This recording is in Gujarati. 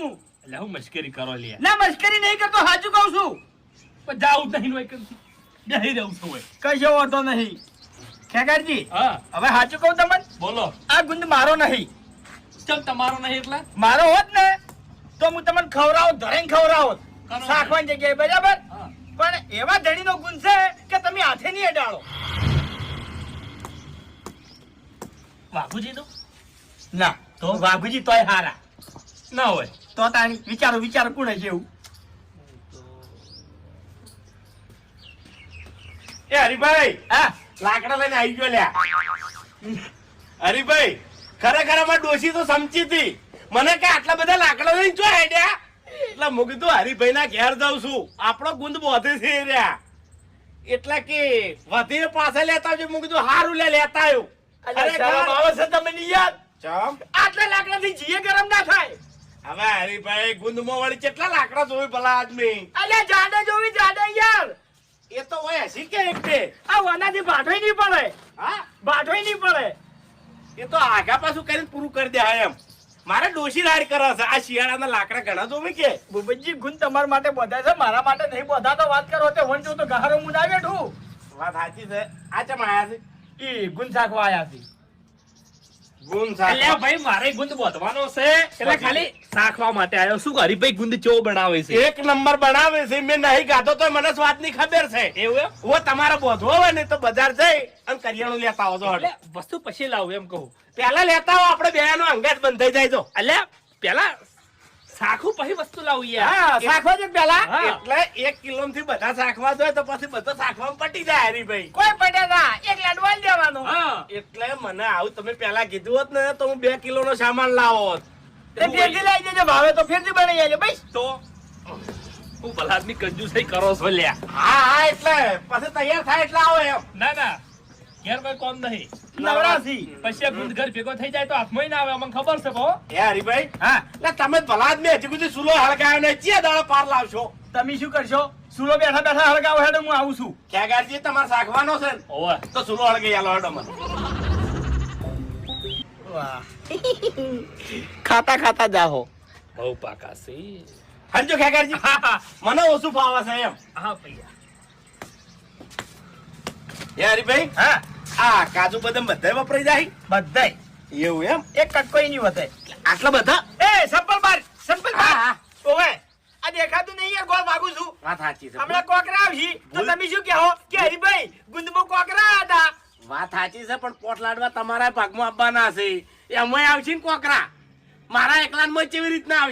હું એટલે હું મશ્કરી કરો લે ના મસ્કરી નહીં કરતો સાચું કહું છું પણ જાવું જ નહીં હોય કરતી બેહી રહું છું હોય કશો વાંધો નહીં ખેગારજી હા હવે સાચું કહું તમને બોલો આ ગુંદ મારો નહીં ચમ તમારો નહીં એટલે મારો હોત ને તો હું તમને ખવડાવું ધરેન ખવડાવું કરો. શાકવાની જગ્યાએ બરાબર હા પણ એવા ધણીનો ગુણ છે કે તમે હાથે નહીં અડાડો બાપુજી તો ના તો વાઘુજી તોય હારા ના હોય તો તાણી વિચારો કોણ છે એવું એ હરીભાઈ હા લાકડા લઈને આવી ગયો લ્યા હરીભાઈ ખરેખર અમાર ડોશી તો સમજી હતી મને કે આટલા બધા લાકડા લઈને જો આઈડિયા એટલે હું કીધું હરીભાઈ ના ઘેર જાઉં છું આપણો ગુંદ બોધે છે એ રહ્યા એટલે કે વધીને પાસે લેતા આવજો હું કીધું હારું લેતા આવ્યો અરે શરમ આવે છે તમને યાર ચમ આટલા લાકડાથી જીએ ગરમ ના થાય હવે હરીભાઈ ગુંદમાં વળી કેટલા લાકડા જોઈ ભલા આદમી અલ્યા જાડે જોવી જાડે યાર એ તો હોય હસી કે એક બે આ વનાથી બાઢોય નહીં પડે હા બાઢોય નહીં પડે એ તો આગા પાછું કરીને પૂરું કરી દે એમ મારે ડોશી રાડ કરે છે આ શિયાળાના લાકડા ઘણા જોવી કે ભૂપતજી ગુણ તમારા માટે બધા છે મારા માટે નહીં બધા તો વાત કરો તે વંચો તો ગહારો હું ના બેઠું વાત સાચી છે આ ચમ આયા છે ઈ ગુણ શાકવા આયા છે ગુણ એટલે ભાઈ મારે ગુંદ બોધવાનો છે એટલે ખાલી શાખવા માટે આવ્યો શું કરી ભાઈ ગુંદ ચો બનાવે છે એક નંબર બનાવે છે મેં નહીં ગાધો તો મને સ્વાદની ખબર છે એવું એમ ઓ તમારે બોધવો હોય ને તો બજાર જઈ અને કરિયાણું લેતા આવો છો એટલે વસ્તુ પછી લાવું એમ કહું પેલા લેતા આવો આપણે બે નો અંગાત બંધ થઈ જાય તો એટલે પેલા શાખું પછી વસ્તુ લાવું યાર હા શાકવા છે પેલા હા. એટલે 1 કિલો થી બધા શાખવા જોઈએ તો પછી બધા શાખવામાં પટી જાય હરીભાઈ કોઈ પડે ના એક લાડવાલ દેવાનો હા એટલે મને આવું તમે પેલા કીધું હોત ને તો હું 2 કિલો નો સામાન લાવો હોત. તે ફેરથી લઈ જજો ભાવે તો ફેરથી બનાવી આલે ભાઈ તો હું ભલા આદમી કંજૂસાઈ કરો છો લ્યા હા એટલે પછી તૈયાર થાય એટલે આવો એમ ના ના ઘેર કોઈ કોમ નહીં નવરાશી પછી આ ગુંદ ઘર ભેગો થઈ જાય તો હાથમાં ના આવે અમને ખબર છે બહુ હે હરીભાઈ હા એટલે તમે ભલા જ મેં હજી સુધી સુલો હળગાવ્યો ને ચિયા દાડો પાર લાવશો તમે શું કરશો સુલો બેઠા બેઠા હળગાવો હેડો હું આવું છું ખેગારજી તમારે શાખવાનો છે ને? ઓવે તો સુલો હળગાઈ આલો હેડો મને વાહ ખાતા ખાતા જાહો બહુ પાકા છે હરજો ખેગારજી મને ઓછું ફાવે છે એમ હા ભૈયા હે હરીભાઈ હા આ કાજુ બદામ બધાય વપરાઈ જાય બધાય એવું એમ એક કટકોઈ નહીં વધે આટલા બધા એ સંપલ બાર સંપલ હા, બાર હા. ઓવે આ દેખાતું નહીં યાર ગોળ ભાગું છું વાત સાચી છે હમણાં કોકરા આવશી તો ભૂલ. તમે શું કહો કે હરીભાઈ ગુંદમાં કોકરા હતા વાત સાચી છે પણ પોટ લાડવા તમારા ભાગમાં આપવાના છે એમાં આવશે ને કોકરા મારા એકલા કેવી રીતના આવશે